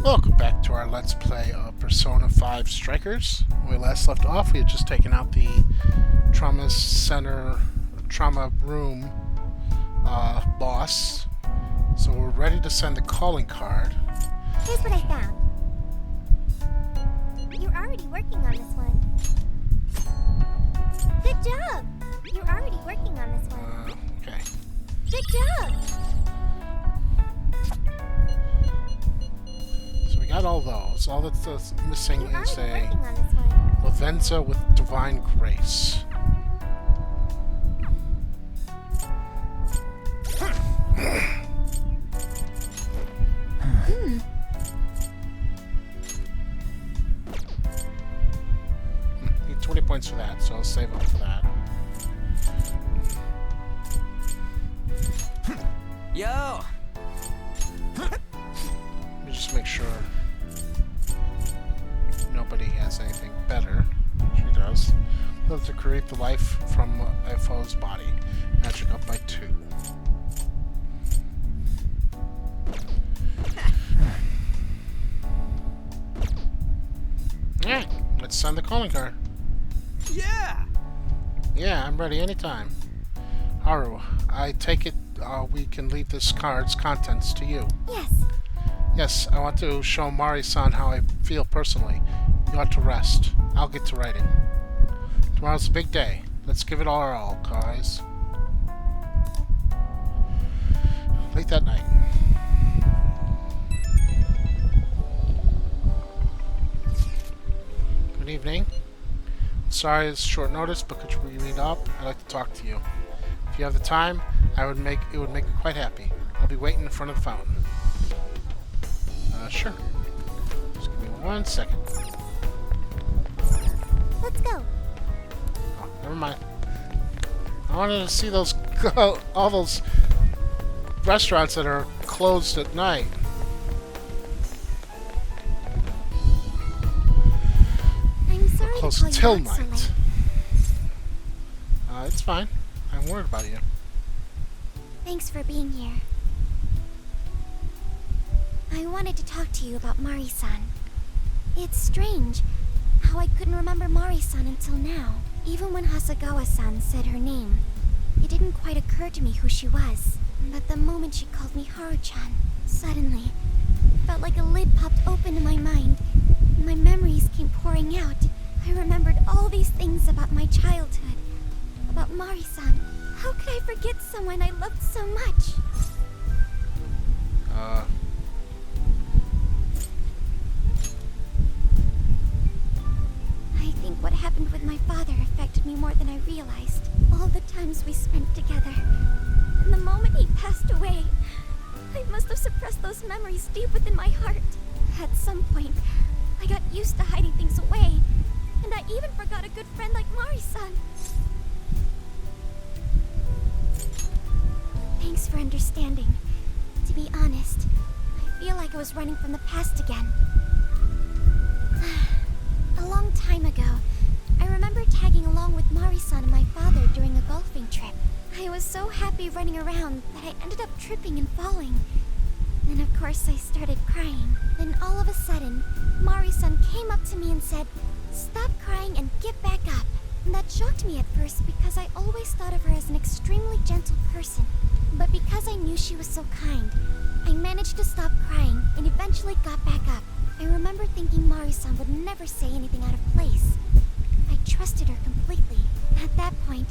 Welcome back to our Let's Play of Persona 5 Strikers. When we last left off, we had just taken out the Trauma Center, Trauma Room boss. So we're ready to send the calling card. Here's what I found. You're already working on this one. Good job! You're already working on this one. Okay. Good job! So we got all those. All that's missing You're is already a working on this one. Lavenza with Divine Grace. Need 20 points for that, so I'll save up for that. Yo! Let me just make sure nobody has anything better. She does. Love to create the life from a foe's body. Magic up by 2. Alright, let's send the calling card. Yeah! Yeah, I'm ready anytime. Haru, I take it we can leave this card's contents to you. Yes. Yes, I want to show Mari-san how I feel personally. You ought to rest. I'll get to writing. Tomorrow's a big day. Let's give it our all, guys. Late that night. Good evening. Sorry it's short notice, but could you meet up? I'd like to talk to you. If you have the time, it would make me quite happy. I'll be waiting in front of the fountain. Sure. Just give me 1 second. Let's go. Oh, never mind. I wanted to see those all those restaurants that are closed at night. I'm sorry to Closed call till you out so night. late. It's fine. I'm worried about you. Thanks for being here. I wanted to talk to you about Mari-san. It's strange how I couldn't remember Mari-san until now. Even when Hasagawa-san said her name, it didn't quite occur to me who she was. But the moment she called me Haru-chan, suddenly, it felt like a lid popped open in my mind. My memories came pouring out. I remembered all these things about my childhood, about Mari-san. How could I forget someone I loved so much? I think what happened with my father affected me more than I realized. All the times we spent together. And the moment he passed away, I must have suppressed those memories deep within my heart. At some point, I got used to hiding things away. And I even forgot a good friend like Mari-san. Thanks for understanding. To be honest, I feel like I was running from the past again. A long time ago, I remember tagging along with Mari-san and my father during a golfing trip. I was so happy running around that I ended up tripping and falling. Then of course I started crying. Then all of a sudden, Mari-san came up to me and said, "Stop crying and get back up." And that shocked me at first because I always thought of her as an extremely gentle person. But because I knew she was so kind, I managed to stop crying and eventually got back up. I remember thinking Mari-san would never say anything out of place. I trusted her completely. At that point,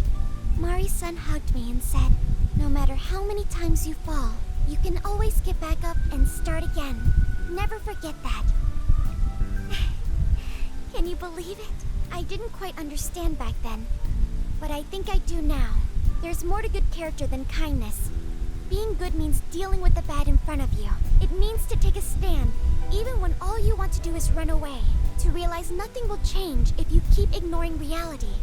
Mari-san hugged me and said, "No matter how many times you fall, you can always get back up and start again. Never forget that." Can you believe it? I didn't quite understand back then, but I think I do now. There's more to good character than kindness. Being good means dealing with the bad in front of you. It means to take a stand, even when all you want to do is run away. To realize nothing will change if you keep ignoring reality.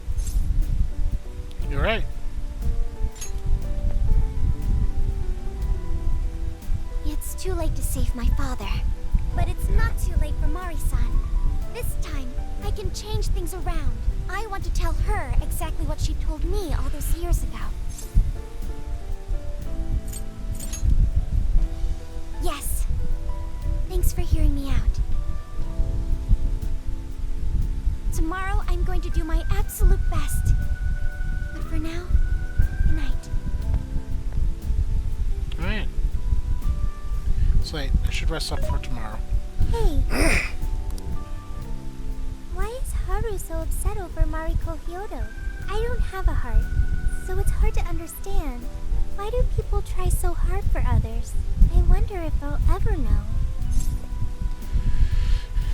You're right. It's too late to save my father. But it's not too late for Mari-san. This time, I can change things around. I want to tell her exactly what she told me all those years ago. Yes. Thanks for hearing me out. Tomorrow, I'm going to do my absolute best. But for now, good night. Alright. It's late. I should rest up for tomorrow. Hey. Why is Haru so upset over Mariko Hyodo? I don't have a heart, so it's hard to understand. Why do people try so hard for others? I wonder if I'll ever know.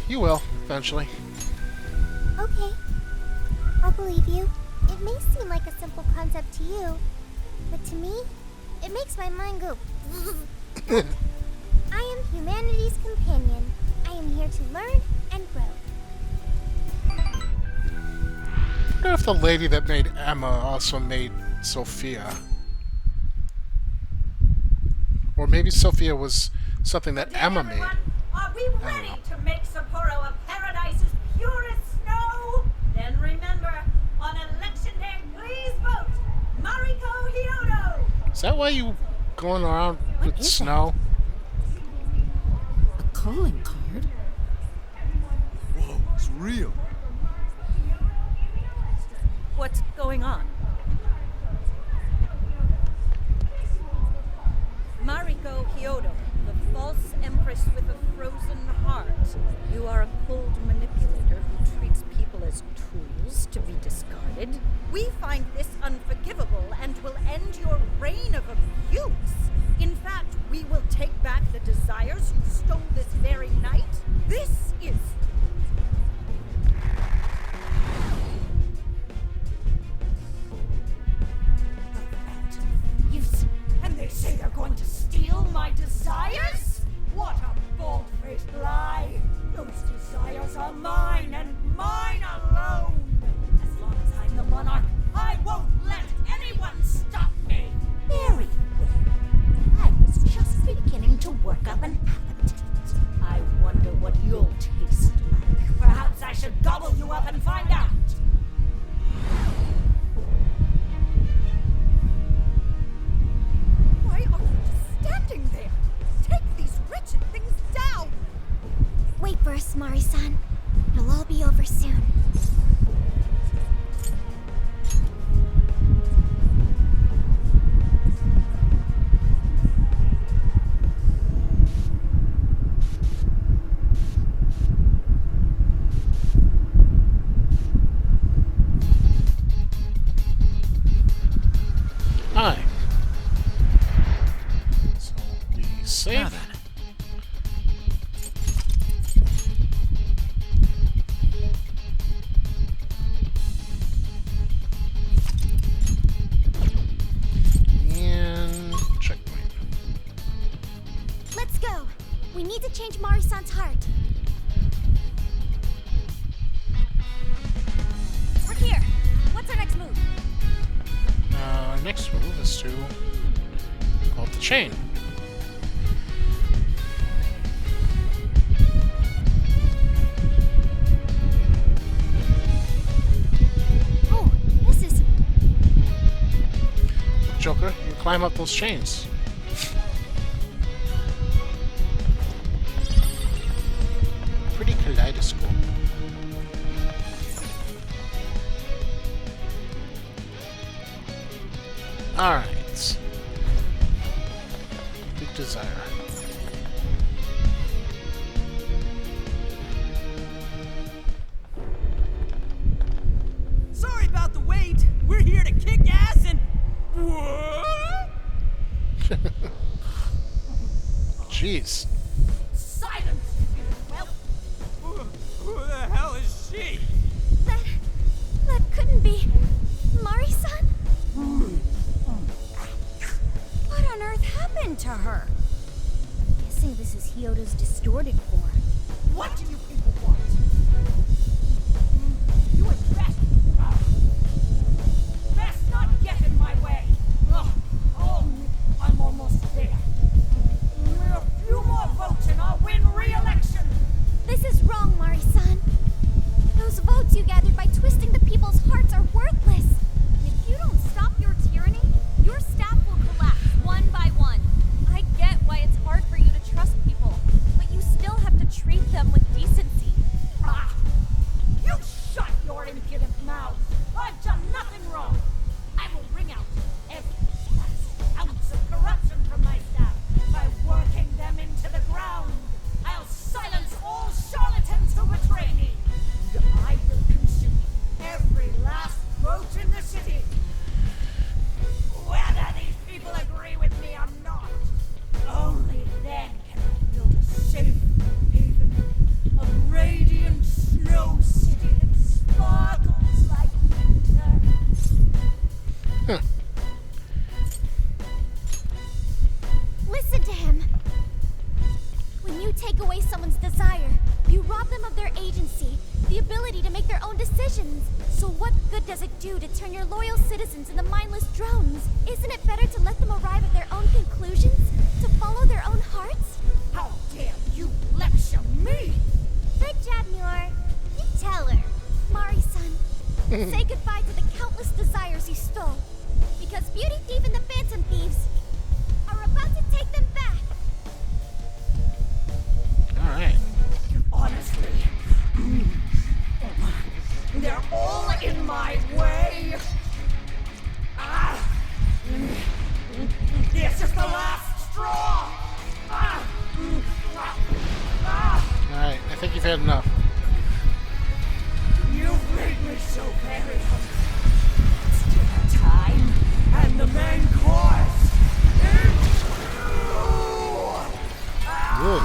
You will, eventually. Okay. I'll believe you. It may seem like a simple concept to you, but to me, it makes my mind go. I am humanity's companion. I am here to learn and grow. I wonder if the lady that made Emma also made Sophia. Or maybe Sophia was something that Emma made. Are we ready to make Sapporo a paradise's purest snow? Then remember, on election day, please vote Mariko Hyodo! Is that why you going around with is snow? A calling card? Whoa, it's real. What's going on? Mariko Hyodo, the false empress with a frozen heart. You are a cold manipulator who treats people as tools to be discarded. We find this unforgivable and will end your reign of abuse. In fact, we will take back the desires you stole this very night. This is... Yes, and they say they're going to steal my desires? What a bald-faced lie! Those desires are mine and mine alone! As long as I'm the monarch, I won't let anyone stop me! Very well. I was just beginning to work up an appetite. I wonder what you'll taste like. Perhaps I should gobble you up and find out! Why are you just standing there? Take these wretched things down! Wait for us, Mari-san. It'll all be over soon. Hi. So, be safe. Now then. And checkpoint. Let's go. We need to change Mari-san's heart. We're here. What's our next move? Next move is to pull up the chain. Oh, this is... Joker, you can climb up those chains. Pretty kaleidoscope. Alright. Big desire. Sorry about the wait. We're here to kick ass and... What? Jeez. Silence! Well, Who the hell is she? That couldn't be... Mari-san? What on earth happened to her? Guessing this is Hyodo's distorted form. what do you people want? You are best... Best not get in my way! Oh, I'm almost there. A few more votes and I'll win re-election! This is wrong, Mari-san. Those votes you gathered by twisting the people's hearts are worthless. If you don't stop your tyranny, your staff will collapse one by one. I get why it's hard for you to trust people, but you still have you take away someone's desire, you rob them of their agency, the ability to make their own decisions. So what good does it do to turn your loyal citizens into mindless drones? Isn't it better to let them arrive at their own conclusions? To follow their own hearts? How dare you lecture me? Good job, Muir. You tell her. Mari-san, say goodbye to the countless desires you stole. Because Beauty Thief and the Phantom Thieves are about to take them back. Alright. Honestly, they're all in my way. This is the last straw. Alright, I think you've had enough. You've made me so very hungry. It's dinner time, and the main course is Good.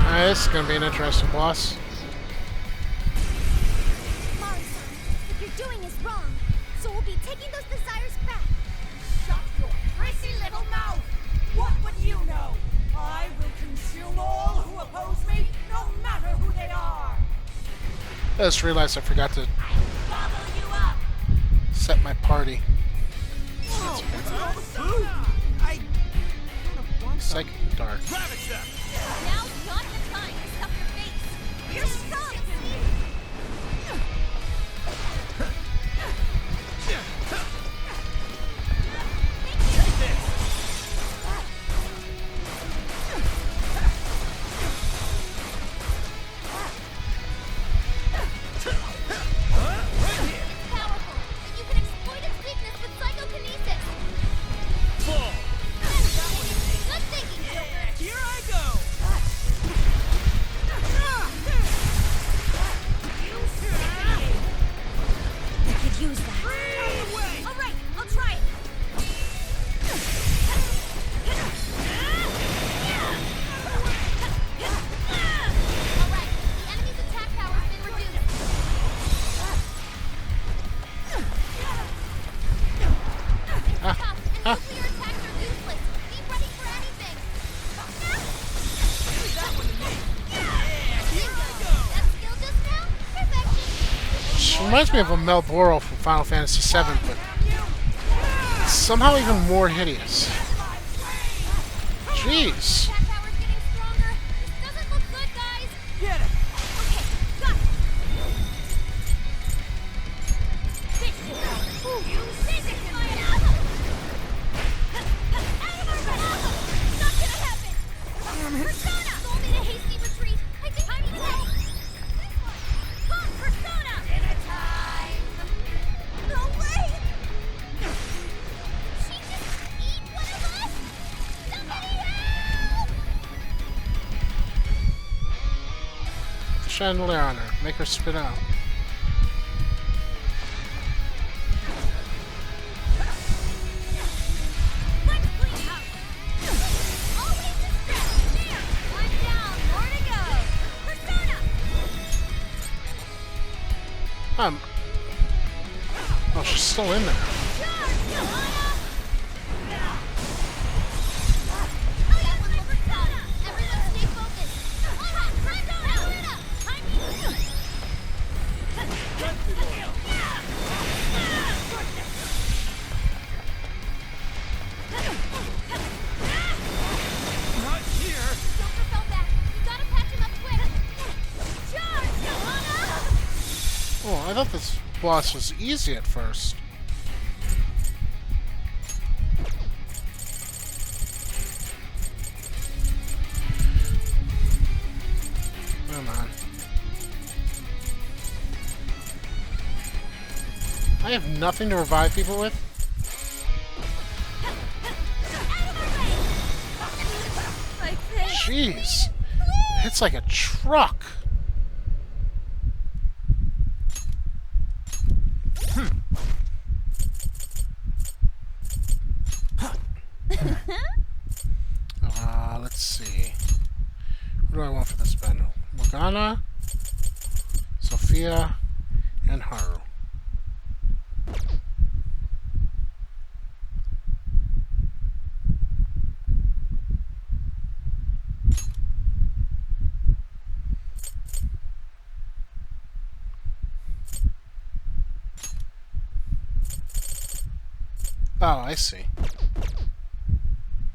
Alright, this is gonna be an interesting boss. Mari-san, what you're doing is wrong. So we'll be taking those desires back. Shut your prissy little mouth! What would you know? I will consume all who oppose me, no matter who they are! I just realized I forgot to Gobble you up! set my party. Psychic Dark. Ravage them! Now's not the time to stuff your face. You're stuck! Take this! Right here! Powerful, but you can exploit its weakness with psychokinesis. Full! Good thinking, Joker. Here I go! I could use that. All right, I'll try it. All right, the enemy's attack power's been reduced. Tough, and nuclear attacks are useless. Be ready for anything. Leave that one to me! Here I go! That skill just now? Perfection. Which reminds me of a Melboro from Final Fantasy VII, but somehow even more hideous. Jeez. Attack power's getting stronger. This doesn't look good, guys. Get it! Okay, got it. You physics my ammo! Out of our way! Not gonna happen! Persona! Told me to hasty retreat. I think I'm ready. This one. Come, Persona! Dinner time! No way! She just eat one of us? Somebody help! Chandelier on her. Make her spit out. Let's clean house. Always distracted. There. One down. More to go. Persona. Oh, she's still in there. Charge, Johanna. That was my Persona. Everyone stay focused. All right, Persona. Power it up. Time Not here! Joker fell back. You gotta patch him up quick. Charge, Johanna. Oh, I thought this boss was easy at first. Come on. I have nothing to revive people with? I think. Jeez. It's like a truck. Let's see. What do I want for this bundle? Morgana, Sophia, and Haru. Oh, I see.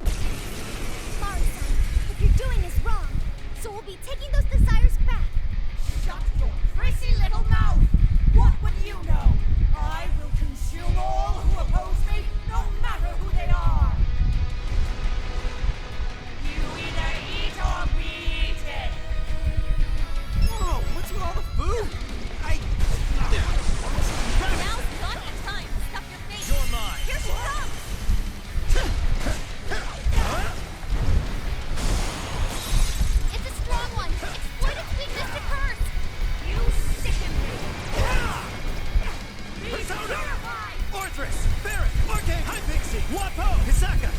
Mari-san, what you're doing is wrong. So we'll be taking those desires back. Shut your prissy little mouth! What would you know? I will consume all who oppose me, no matter who they are! You either eat or be eaten! Whoa, what's with all the food? Now's not the time to stuff your face. You're mine. Here she comes. It's a strong one. Exploit its weakness to curse. You sicken me! Be Persona! terrified! Orthrus! Barret! Arcane! High Pixie! Wapo! Hisaka!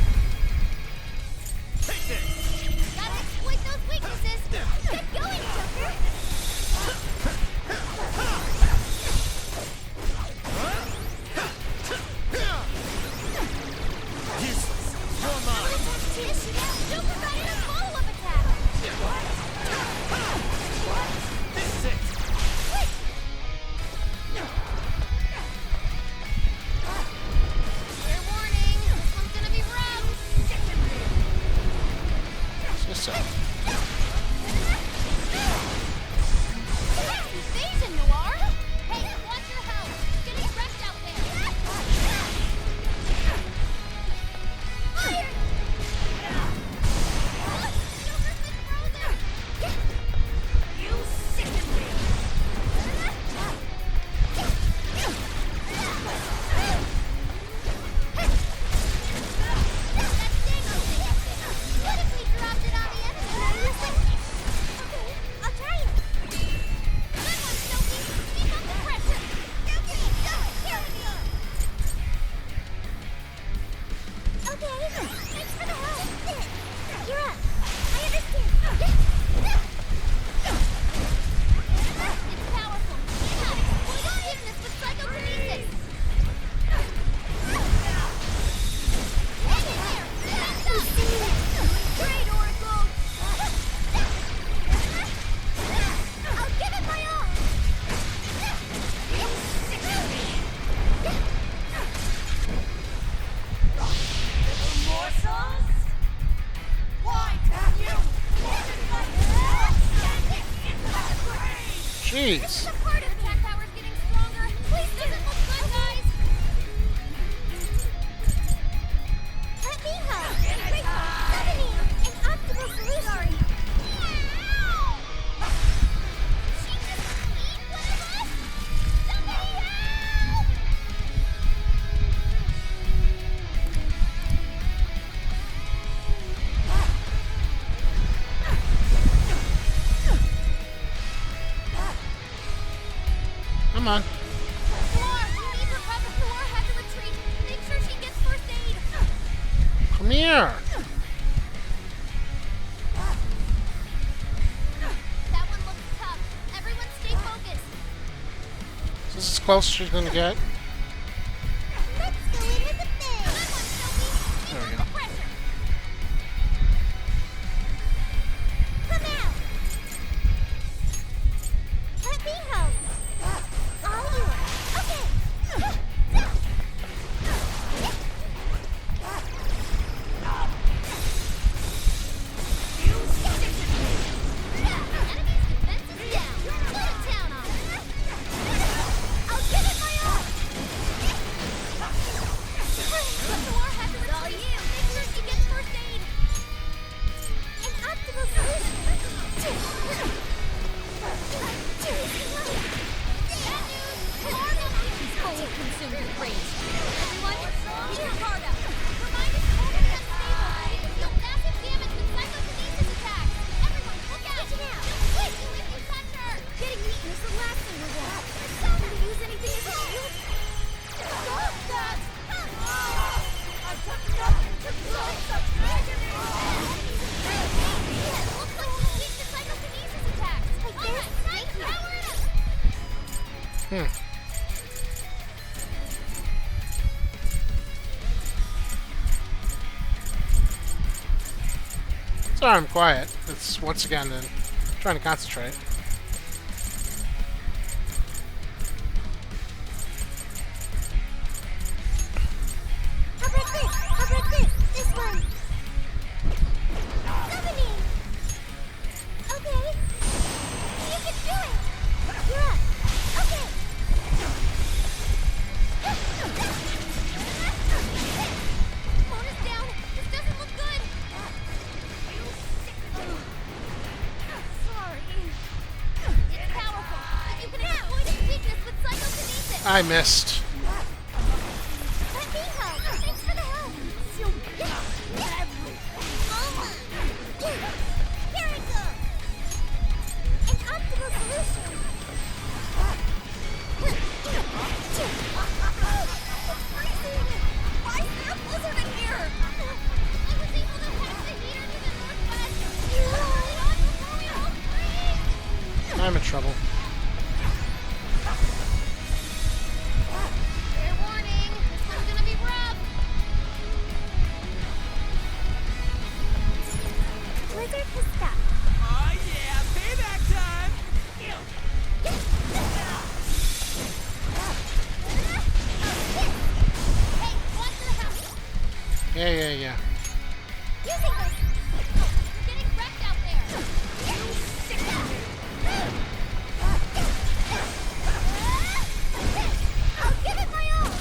Take this! Gotta exploit those weaknesses. Get going, Joker. Useless! You're mine! Dish it out. Joker got in a follow-up attack. This is it! Quick. Fair warning. This one's gonna be rough. Just so. Nice evasion, Noir. Hey, watch your health. Getting wrecked out there. Fire! Joker's been frozen. You sicken me! That Dingo thing. What if we dropped it on the enemy? Okay, I'll try it. Good one, Sophie. Keep up the pressure. Okay, here we go. Okay, thanks for the help. You're up. I understand. It's powerful. Got it. Exploit its weakness with psychokinesis. Hang in there. Back up. Great, Oracle. I'll give it my all. Morsels? Why don't you want it like that? Jeez. The part of attack power's getting stronger. Please doesn't look good, guys. Let me help. Great summoning an optimal solution. Meow. She just eat one of us. Somebody help! Come on. Noir, we need her cover. Noir had to retreat. Make sure she gets first aid. Come here. That one looks tough. Everyone stay focused. Is this as close as she's gonna get? Let's go in with the bang. Good one, Sophie. There we Keep go. up the pressure. Come out. Let me help. All yours. Okay. You sicken me! Enemy's defense is down. Put it down on it. I'll give it my all. Noir had to retreat. Make sure she gets first aid. An optimal solution. Bad news. He's fully consumed with rage. Everyone, keep your guard up. Your mind is totally unstable. You can deal massive damage with psychokinesis attacks. Everyone, look out. Wait, if you touch her. Getting eaten is the last thing we want. There's no one to use anything as a shield. Stop that! I've done nothing to cause such agony! Looks like she's weak to psychokinesis attacks. All right, time to power it up. Sorry I'm quiet. It's once again trying to concentrate. Okay, I missed. Let me help. Thanks for the help. Here it goes. An optimal solution. It's freezing. Why is there a blizzard in here? I was able to hack the heater to the northwest. Not before we all freeze. I'm in trouble. Fair warning. This one's gonna be rough. Blizzard has stopped. Oh yeah, payback time! Hey, watch the house. Yeah. Using this. You're getting wrecked out there. I'll give it my all.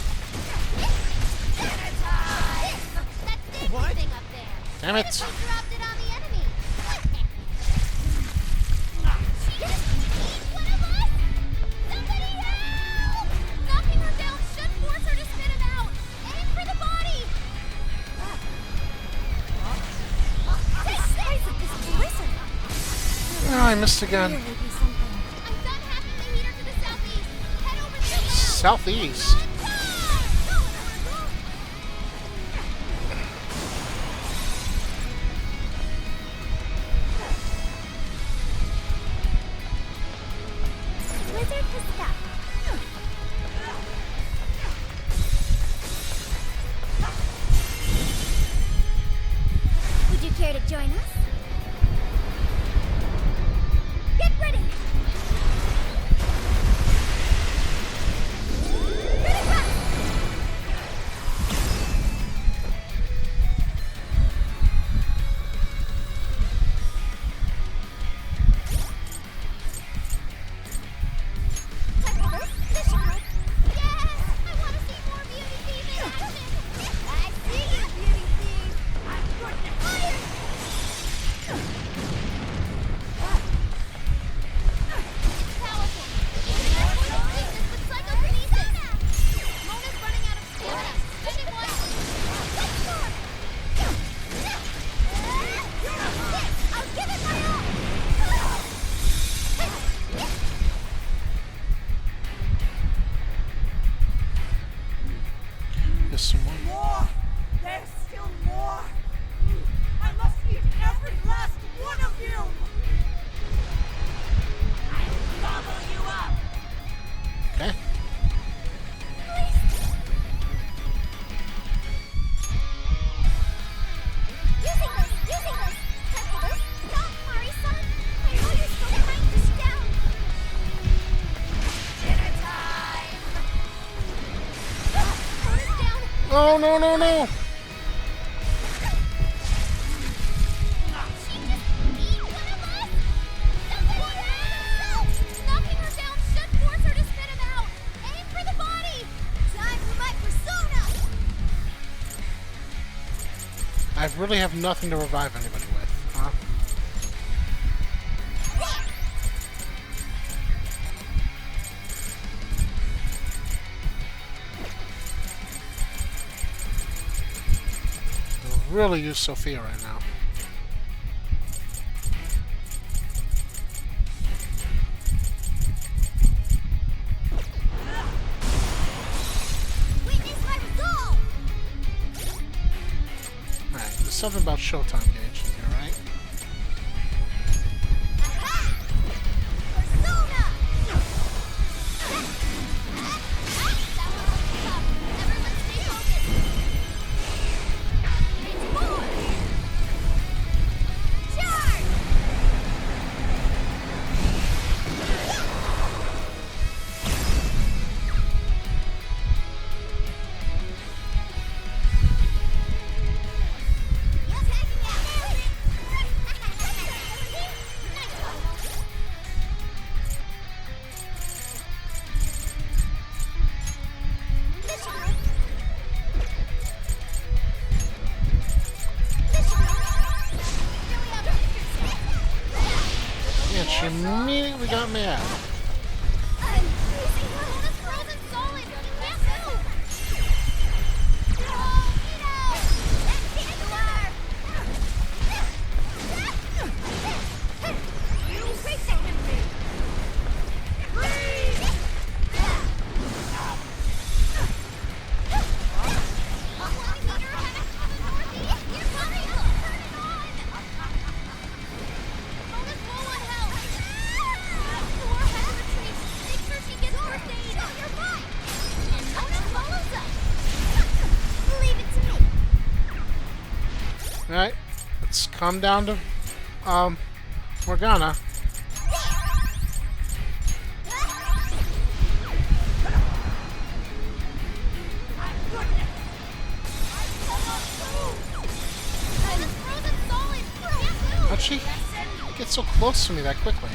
That stinky What? thing up there. Damn What it. if we dropped it on the enemy? She just eat one of us? Somebody help! Knocking her down should force her to spit him out. Aim for the body. Take size of this blizzard. Oh, I missed again. I'm done hacking the heater to the southeast. Head over there now. Southeast. Blizzard has stopped. Would you care to join us? Get ready! Critical! Technical, yes! I want to see more Beauty Thief in action! I see you, Beauty Thief! I'm going to fire! It's powerful. Poison weakness with psychokinesis. Mona's running out of stamina. Spending one. Let's go! I'll give it my all! There's some more. More! There's still more! I must eat every last one of you! I'll gobble you up! Okay. Using this! Technical, stop, Mari-san! I know you're still trying to down! Dinner time! Mona's down! No. She just eat one of us? Somebody help! Knocking her down should force her to spit him out! Aim for the body! Time for my persona! I really have nothing to revive anybody with, huh? I'll really use Sophia right now. Witness my resolve! Alright, there's something about Showtime Gage in here, right? Aha! Persona! That one was tough. Everyone stay focused. It's more! Charge! Yeah, she immediately got mad. I'm freezing. Mona's frozen solid. Alright, let's come down to Morgana. How'd she get so close to me that quickly?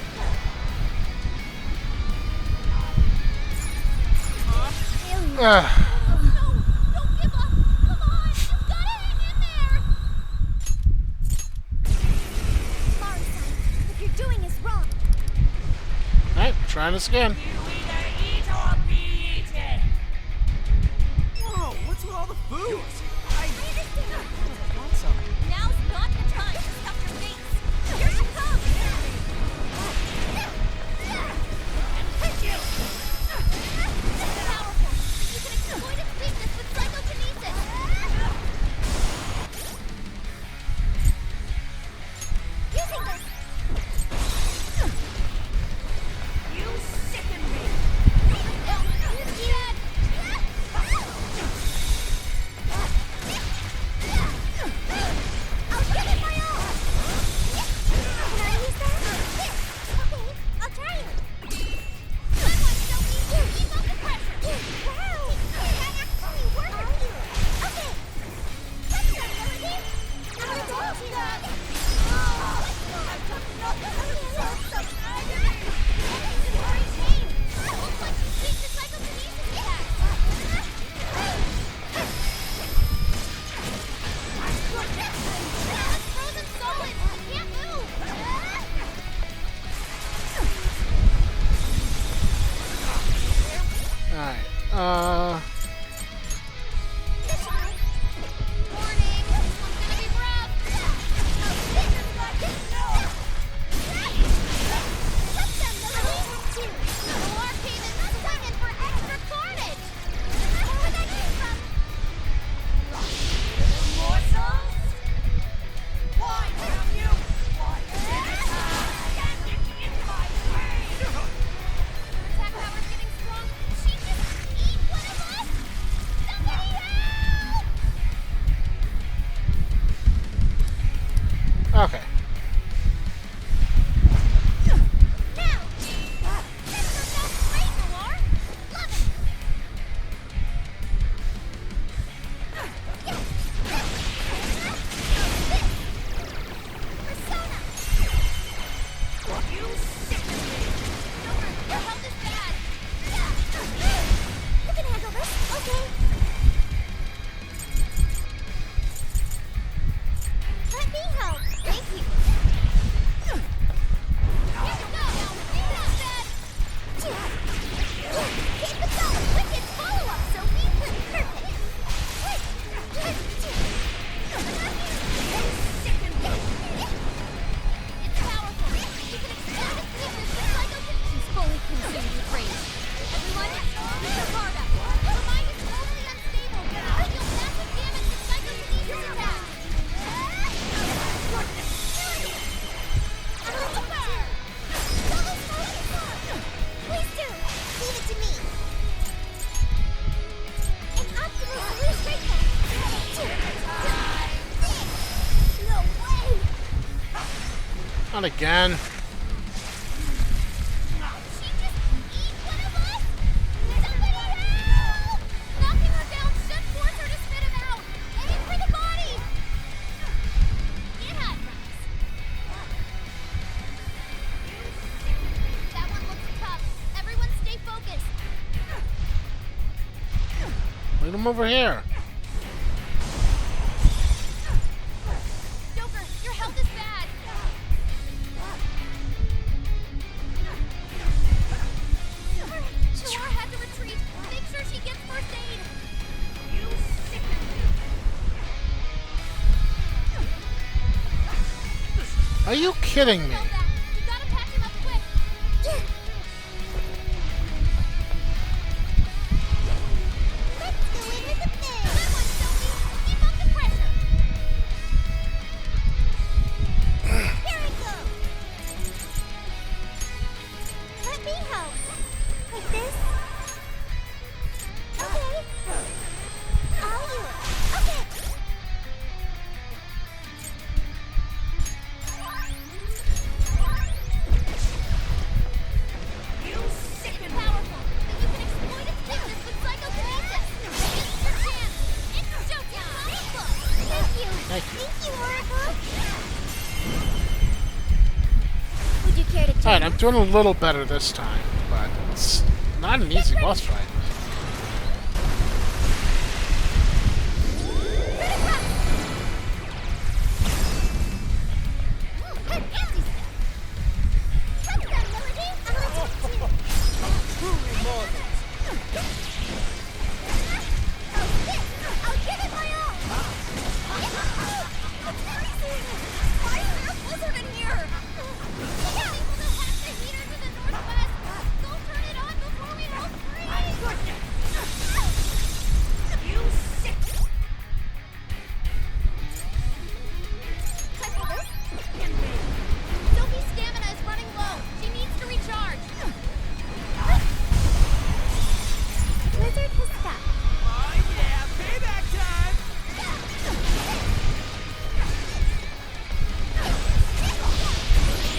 Ugh. Alright, trying this again. Whoa, what's with all the food? Now's not the time to stuff your face. Here she comes. Powerful. You can exploit its weakness with psychokinesis. Using this. You sicken me! I'll give it my all. Can I use that? Okay, I'll try it. Come on, Sophie. Keep up the pressure. Wow, that actually worked. Okay. That's not ability. How do I do that? I took nothing. Looks like you tweaked the psychokinesis attack. It's frozen solid. It can't move. Alright, Warning, this one's gonna be rough. Touch them, Lily. The arcade is summoned for extra carnage. Where'd that come from? Morsels? Why have you? Why standing in my way? Attack power's getting strong. She just eat one of us. Somebody help! okay. Now! This yourself great, Noir! Love it! Persona! You sicken me! Joker, your health is bad! You can handle this, okay? Let me help! Thank you! Here you go! Not bad! Keep it going! Wicked follow-up, Sophie! Perfect! It's powerful! You can expand its weakness with psychokinesis! She's fully consumed with rage. Everyone, use your guard up! Her mind is totally unstable, but it'll deal massive damage with psychokinesis attacks! Please do! Leave it to me! An Optimus Loose Rifle! No way! Not again. She just eat one of us? Somebody help! Knocking her down should force her to spit him out! Aim for the body! Yeah, nice. That one looks tough. Everyone stay focused. Lead him over here. Joker, your health is bad. Noir had to retreat. Make sure she gets first aid. You sicken me! Are you kidding me? Hold that. You gotta patch him up quick. Let's go in with a bang. Good one, Sophie. Keep up the pressure. Here it goes. Let me help. Like this? Okay. I'll do it. Okay. Thank you. Thank you, Oracle. Would you care to join Alright, I'm us? doing a little better this time, but it's not an easy boss fight. Sophie's stamina is running low. She needs to recharge. Blizzard has stopped. Oh yeah, payback time!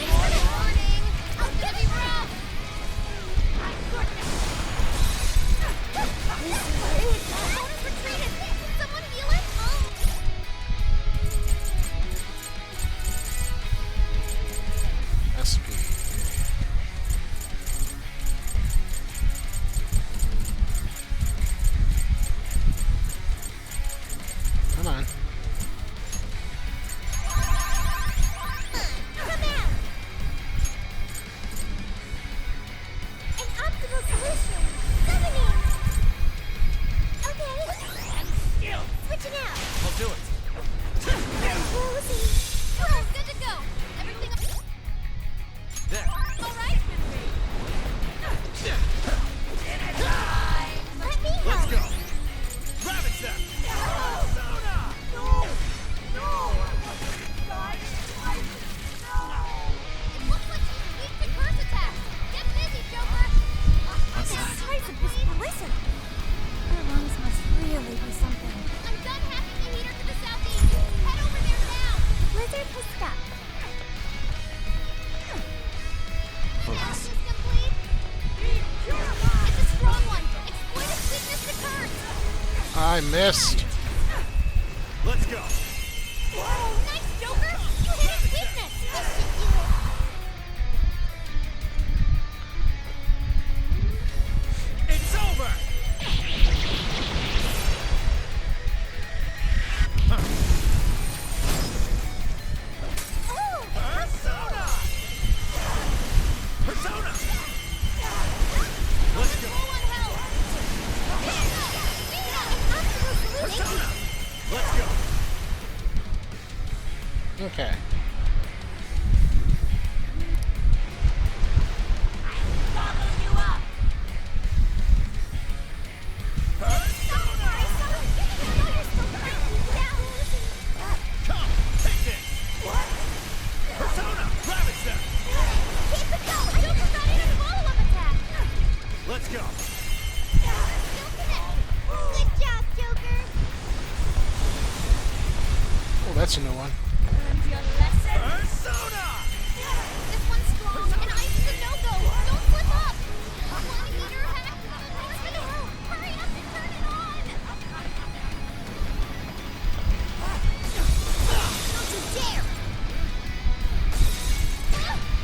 Warning! It's gonna be rough. Sona's retreated. Can someone heal it? SP. Come on. Come out! An optimal solution. Summoning. Okay. Still! Switching out. I'll do it. Closing. Sona's good to go. Everything There. all right? Let me Let's help. go! Ravage them! Persona! No! No! Guys, It looks like she's weak to curse attacks. Get busy, Joker. The size of this blizzard. Her lungs must really be something. I'm done hacking the heater to the southeast. Head over there now. Blizzard has stopped. Analysis complete. It's a strong one. Exploit its weakness to curse. I missed. Let's go! Nice, Joker. You hit its weakness. This should do it. It's over! Oh! Persona! Persona! Let's go! Low on health. Optimal solution. Persona! Let's go! Okay. gobble you up! Persona! Come, take this! Persona! Ravage them! Keep it going. Joker got in a follow-up attack. Let's go! Still connect. Good job, Joker. Oh, that's a new one. Learned your lesson? Persona! This one's strong, and ice is a no-go. Don't slip up. One heater hack. North to the room. Hurry up and turn it on. Don't you dare.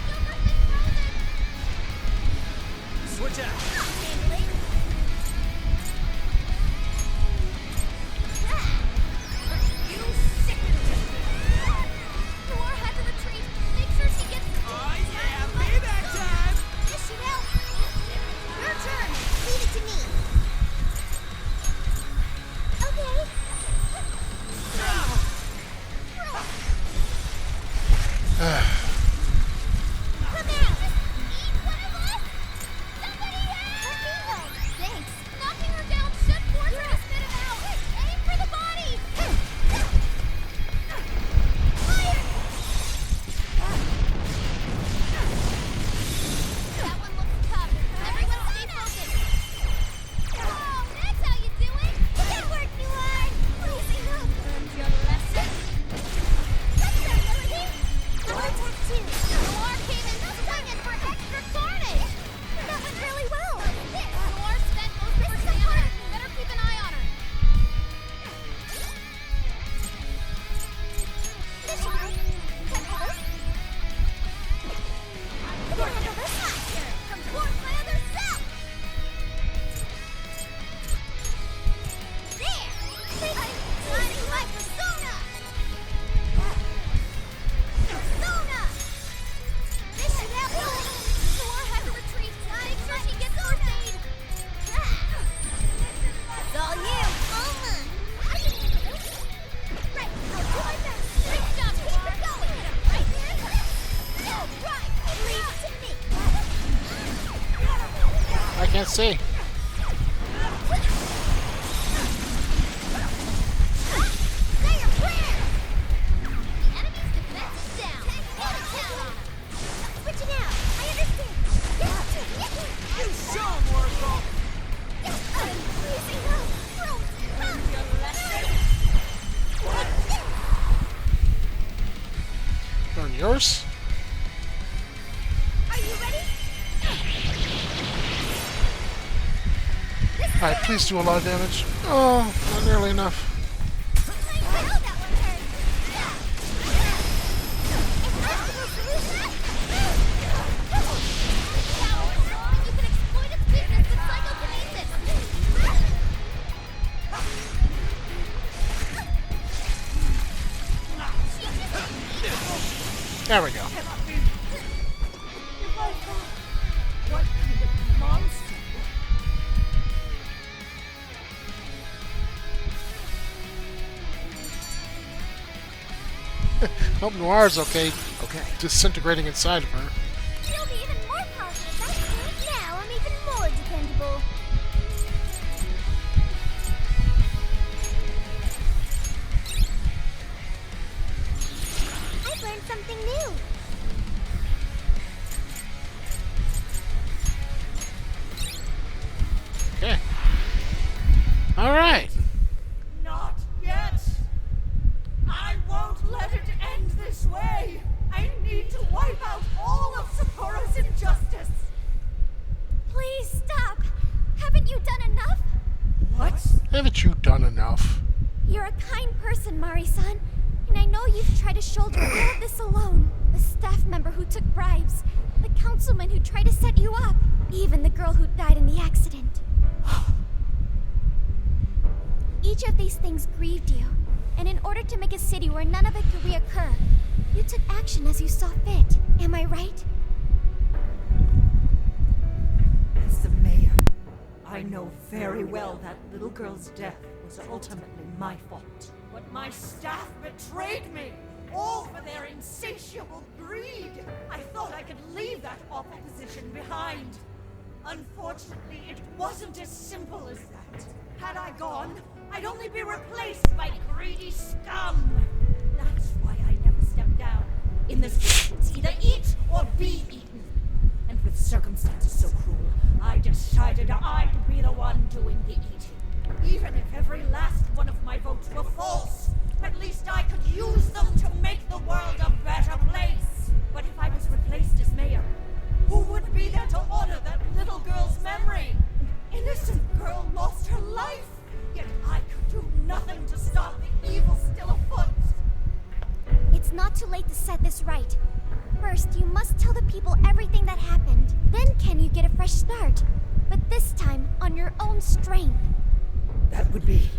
Joker's been frozen. Switch out! Handling. You sicken me! Noir had to retreat. Make sure she gets. Oh yeah, payback time! This should help. Your turn. Leave it to me. Okay. Come out. Eat one of us. Somebody help! Thanks. Knocking her down should force her to spit it out. Aim for the body. Fire! That one looks tough. Everyone stay focused. Oh, that's how you do it. Good work, Noir. Please help. Learned your lesson? That's our ability. I'll attack can't see. Say your prayer! The enemy's defense is down. Get it down! Switching out. I understand. Yes. You show 'em, Oracle! I'm freezing up. Learn yours? Are you ready? Alright, please do a lot of damage. Oh, not nearly enough. I know that one hurt. If I'm supposed to lose that? Power is strong. You can exploit its weakness with psychokinesis. There we go. Cannot be. If I thought, what kind of monster? Hope Noir's okay. Okay. Disintegrating inside of her. You'll be even more powerful if that's true. Now I'm even more dependable. I've learned something new. Okay. Alright. Not yet. I won't let it end this way. I need to wipe out all of Sapporo's injustice. Please stop. Haven't you done enough? What? Haven't you done enough? You're a kind person, Mari-san, and I know you've tried to shoulder all of this alone. The staff member who took bribes, the councilman who tried to set you up, even the girl who died in the accident. Each of these things grieved you, and in order to make a city where none of it could reoccur, you took action as you saw fit. Am I right? As the mayor, I know very well that little girl's death was ultimately my fault. But my staff betrayed me, all for their insatiable greed. I thought I could leave that awful position behind. Unfortunately, it wasn't as simple as that. Had I gone, I'd only be replaced by greedy scum. That's why I never stepped down. In this case, it's either eat or be eaten. And with circumstances so cruel, I decided I'd be the one doing the eating. Even if every last one of my votes were false, at least I could use them to make the world a better place. But if I was replaced as mayor, who would be there to honor that little girl's memory? An innocent girl lost her life, yet I could do nothing to stop the evil still afoot. It's not too late to set this right. First, you must tell the people everything that happened. Then can you get a fresh start? But this time, on your own strength. That would be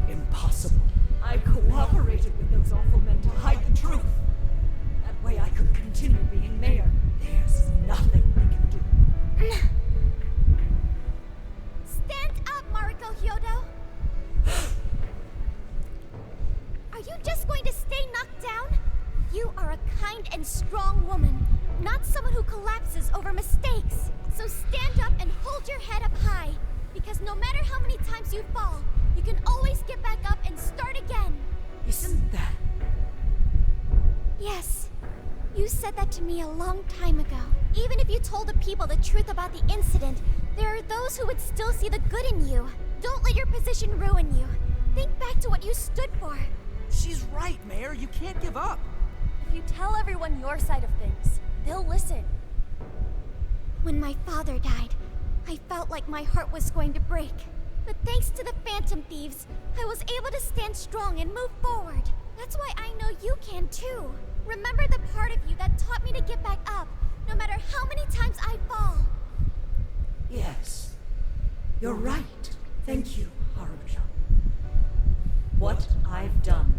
impossible. I cooperated with those awful men to hide the truth. That way I could continue being mayor. There's nothing I can do. Stand up, Mariko Hyodo! Are you just going to stay knocked down? You are a kind and strong woman, not someone who collapses over mistakes. So stand up and hold your head up high, because no matter how many times you fall, you can always get back up and start again. Isn't that... Yes, you said that to me a long time ago. Even if you told the people the truth about the incident, there are those who would still see the good in you. Don't let your position ruin you. Think back to what you stood for. She's right, Mayor. You can't give up. If you tell everyone your side of things, they'll listen. When my father died, I felt like my heart was going to break. But thanks to the Phantom Thieves, I was able to stand strong and move forward. That's why I know you can too. Remember the part of you that taught me to get back up, no matter how many times I fall. Yes. You're right. Thank you, Haruka. What I've done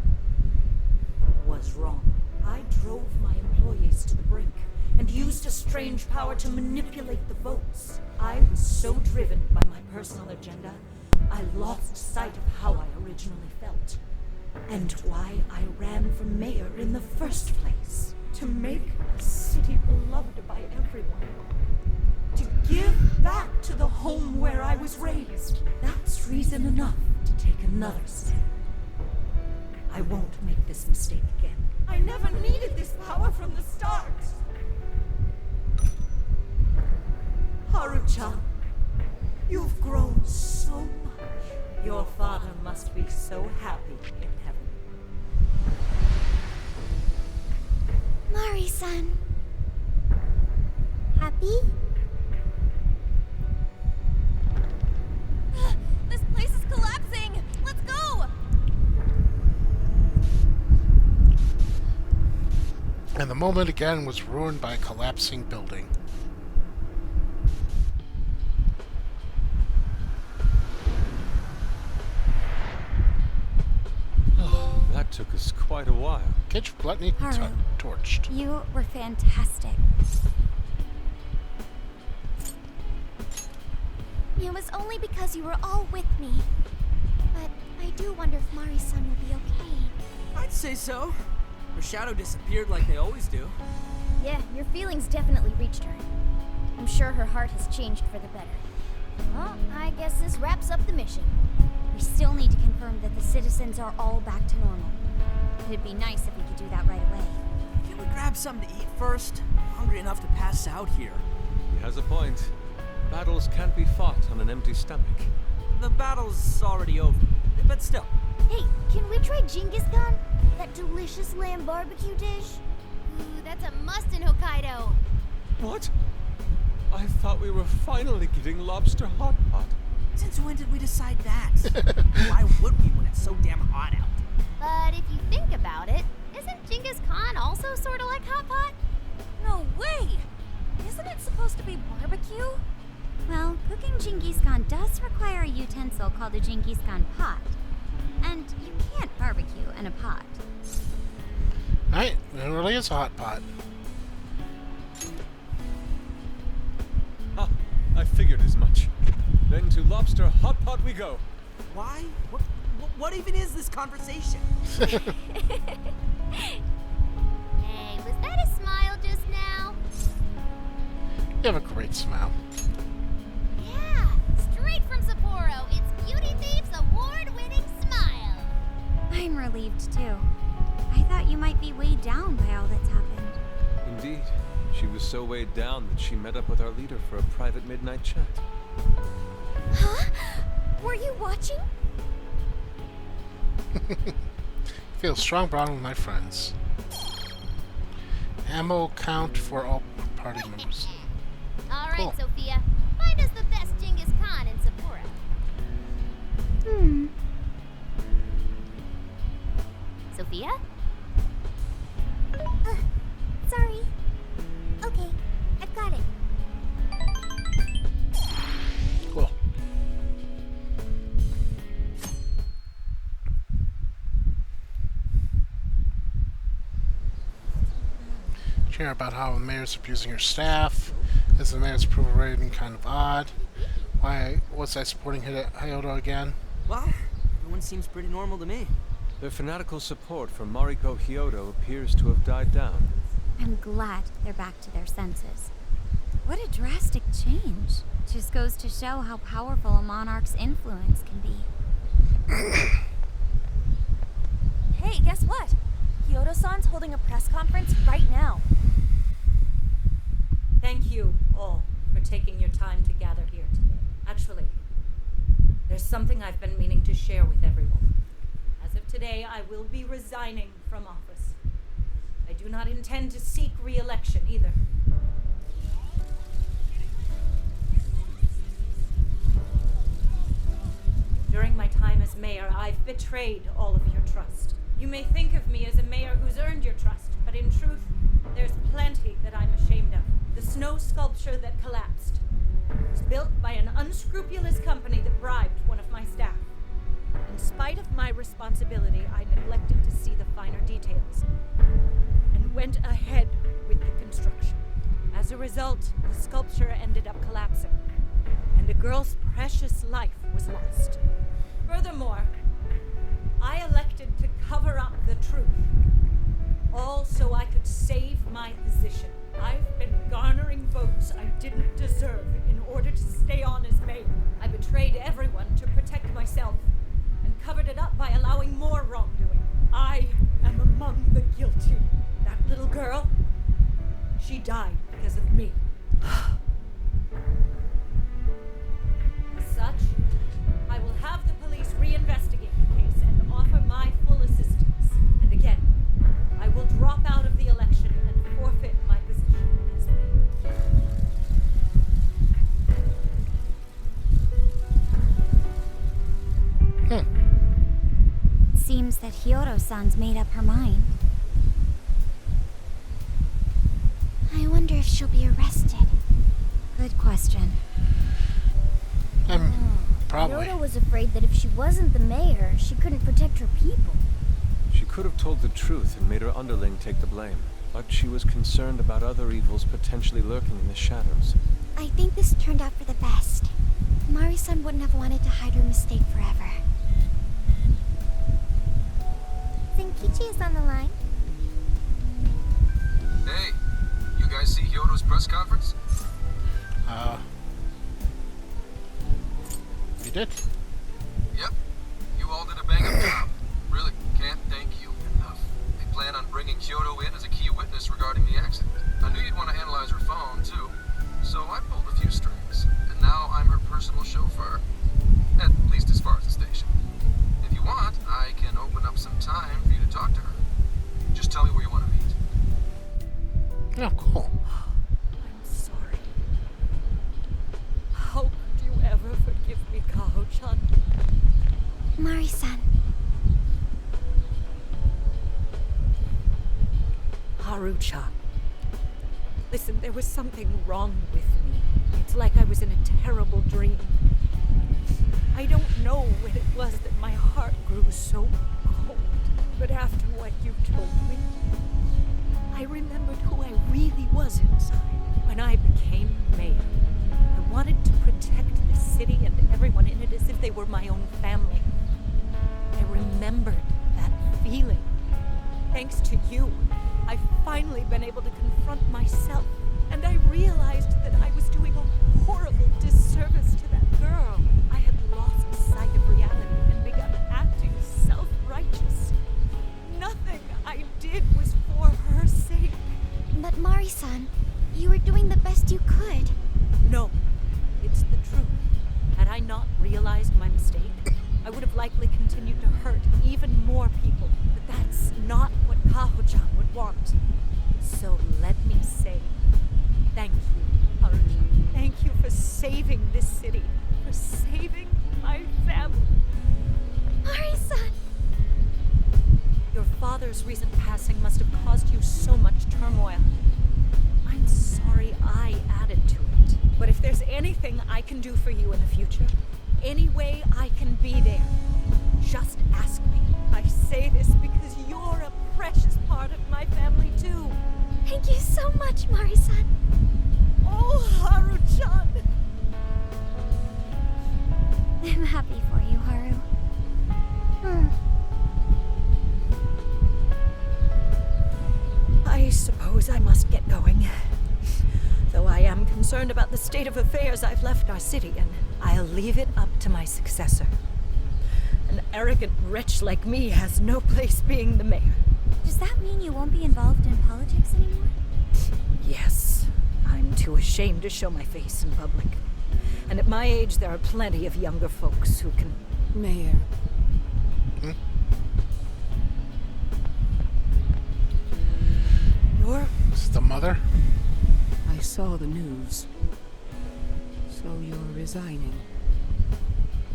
was wrong. I drove my employees to the brink and used a strange power to manipulate the votes. I was so driven by my personal agenda, I lost sight of how I originally felt. And why I ran for mayor in the first place. To make a city beloved by everyone. To give back to the home where I was raised. That's reason enough to take another step. I won't make this mistake again. I never needed this power from the start. Haru-chan, you've grown so much. Your father must be so happy in heaven. Mari-san. Happy? This place is collapsing! Let's go! And the moment again was ruined by a collapsing building. That took us quite a while. Get your gluttony Haru. torched. You were fantastic. It was only because you were all with me. But I do wonder if Mari-san will be okay. I'd say so. Her shadow disappeared like they always do. Yeah, your feelings definitely reached her. I'm sure her heart has changed for the better. Well, I guess this wraps up the mission. We still need to confirm that the citizens are all back to normal. It'd be nice if we could do that right away. Can we grab something to eat first? I'm hungry enough to pass out here. He has a point. Battles can't be fought on an empty stomach. The battle's already over, but still. Hey, can we try Genghis Khan? That delicious lamb barbecue dish? Ooh, that's a must in Hokkaido. What? I thought we were finally getting lobster hot pot. Since when did we decide that? Why would we when it's so damn hot out? But if you think about it, isn't Genghis Khan also sort of like hot pot? No way! Isn't it supposed to be barbecue? Well, cooking Genghis Khan does require a utensil called a Genghis Khan pot. And you can't barbecue in a pot. Right? It really is a hot pot. Ah, I figured as much. Then to lobster hot pot we go. Why? What even is this conversation? Hey, was that a smile just now? You have a great smile. Yeah, straight from Sapporo. It's Beauty Thief's award-winning smile. I'm relieved too. I thought you might be weighed down by all that's happened. Indeed. She was so weighed down that she met up with our leader for a private midnight chat. Huh? Were you watching? Feel strong bond with my friends. Ammo count for all party members. All right, Cool. Sophia. Find us the best Genghis Khan in Sapporo. Sophia? Sorry. Okay, I've got it. Cool. Hear about how the mayor's abusing her staff. Is the mayor's approval rating kind of odd? Why was I supporting Hyodo again? Well, everyone seems pretty normal to me. Their fanatical support for Mariko Hyodo appears to have died down. I'm glad they're back to their senses. What a drastic change. Just goes to show how powerful a monarch's influence can be. Hey, guess what? Kyoto-san's holding a press conference right now. Thank you all for taking your time to gather here today. Actually, there's something I've been meaning to share with everyone. As of today, I will be resigning from office. I do not intend to seek re-election either. During my time as mayor, I've betrayed all of your trust. You may think of me as a mayor who's earned your trust, but in truth, there's plenty that I'm ashamed of. The snow sculpture that collapsed was built by an unscrupulous company that bribed one of my staff. In spite of my responsibility, I neglected to see the finer details and went ahead with the construction. As a result, the sculpture ended up collapsing, and a girl's precious life was lost. Furthermore, I elected to cover up the truth, all so I could save my position. I've been garnering votes I didn't deserve deserve in order to stay on as mayor. I betrayed everyone to protect myself and covered it up by allowing more wrongdoing. I am among the guilty. That little girl, she died because of me. As such, I will have the police reinvestigate the case and offer my full assistance. And again, I will drop out of the election and forfeit my position as mayor. Seems that Hiyoro-san's made up her mind. I wonder if she'll be arrested. Good question. Probably. Hiyoro was afraid that if she wasn't the mayor, she couldn't protect her people. She could have told the truth and made her underling take the blame. But she was concerned about other evils potentially lurking in the shadows. I think this turned out for the best. Mari-san wouldn't have wanted to hide her mistake forever. Zenkichi is on the line. Hey, you guys see Hyodo's press conference? You did? Yep. You all did a bang-up job. Really, can't thank you enough. They plan on bringing Kyoto in as a key witness regarding the accident. I knew you'd want to analyze her phone, too. So I pulled a few strings. And now I'm her personal chauffeur. At least as far as the station. If you want, I can open up some time for you to talk to her. Just tell me where you want to meet. Yeah, cool. I'm sorry. How could you ever forgive me, Kaho-chan? Mari-san. Haru-chan. Listen, there was something wrong with me. It's like I was in a terrible dream. I don't know when it was that my heart grew so cold. But after what you told me, I remembered who I really was inside. When I became mayor, I wanted to protect the city and everyone in it as if they were my own family. I remembered that feeling. Thanks to you, I've finally been able to confront myself. And I realized that I was doing a horrible disservice to that girl. I had lost sight of reality and begun acting self-righteous. Nothing I did was for her sake. But Mari-san, you were doing the best you could. No, it's the truth. Had I not realized my mistake, I would have likely continued to hurt even more people. But that's not what Kaho-chan would want. So let me say, thank you, Haru-chan. Thank you for saving this city, for saving my family. Mari-san! Your father's recent passing must have caused you so much turmoil. I'm sorry I added to it. But if there's anything I can do for you in the future, any way I can be there, just ask me. I say this because you're a precious part of my family too. Thank you so much, Mari-san. Oh, Haru-chan! I'm happy for you, Haru. I suppose I must get going. Though I am concerned about the state of affairs, I've left our city, and I'll leave it up to my successor. An arrogant wretch like me has no place being the mayor. Does that mean you won't be involved in politics anymore? Yes, I'm too ashamed to show my face in public. And at my age, there are plenty of younger folks who can... Mayor. You're... This is the mother? I saw the news. So you're resigning.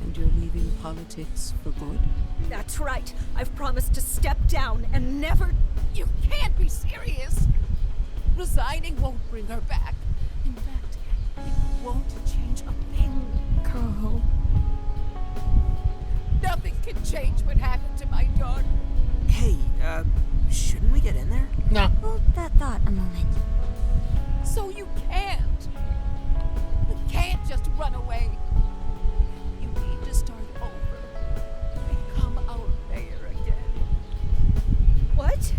And you're leaving politics for good? That's right. I've promised to step down and never... You can't be serious! Resigning won't bring her back. In fact, it won't change a thing. Kaho. Nothing can change what happened to my daughter. Hey, shouldn't we get in there? No. Hold that thought a moment. So you can't. You can't just run away. You need to start over. Become our mayor again. What?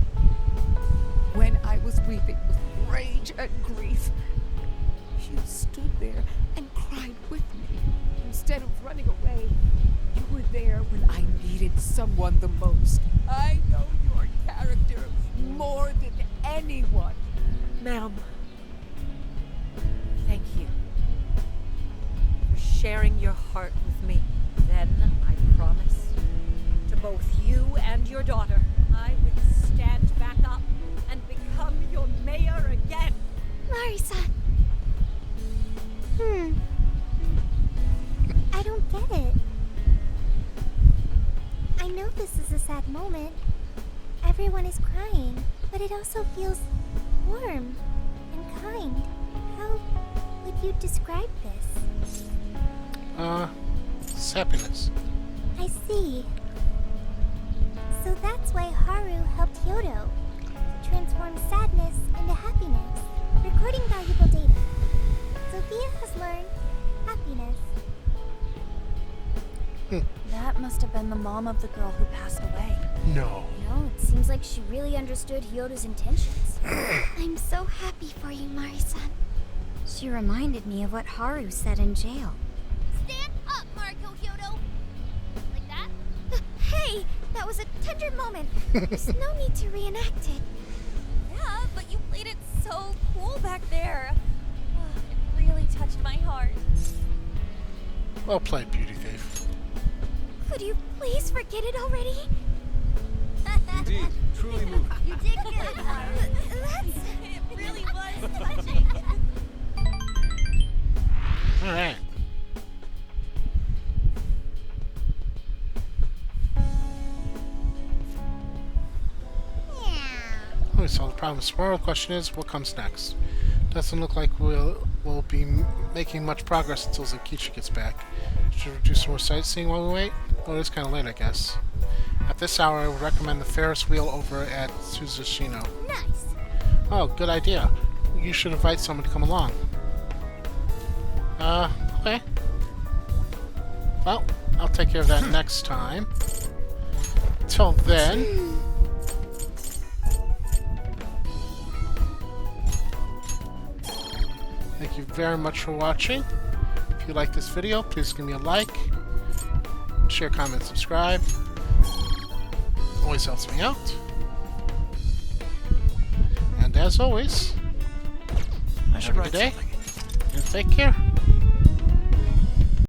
When I was weeping with rage and grief, you stood there and cried with me. Instead of running away, you were there when I needed someone the most. I know your character more than anyone. Ma'am, thank you for sharing your heart with me. Then I promise to both you and your daughter, I will stand back up and become your mayor again. Mari-san. I don't get it. I know this is a sad moment. Everyone is crying, but it also feels warm and kind. How would you describe this? It's happiness. I see. So that's why Haru helped Hyodo to transform sadness into happiness, recording valuable data. Sophia has learned happiness. That must have been the mom of the girl who passed away. No. No, it seems like she really understood Hyodo's intentions. I'm so happy for you, Mari-san. She reminded me of what Haru said in jail. Stand up, Mariko Hyodo! Like that? Hey, that was a tender moment. There's no need to reenact it. Yeah, but you played it so cool back there. It really touched my heart. Well played, Beauty Thief. Could you please forget it already? Indeed, truly moving. You did good, Haru. It really was touching. Alright. Okay, so the problem is tomorrow. The question is, what comes next? Doesn't look like we'll be making much progress until Zakichi gets back. Should we do some more sightseeing while we wait? Oh, it is kind of late, I guess. At this hour, I would recommend the Ferris wheel over at Suzushino. Nice. Oh, good idea. You should invite someone to come along. Okay. Well, I'll take care of that next time. Till then... Thank you very much for watching. If you like this video, please give me a like. Share, comment, subscribe. Always helps me out. And as always, I should have a write good day something. and take care.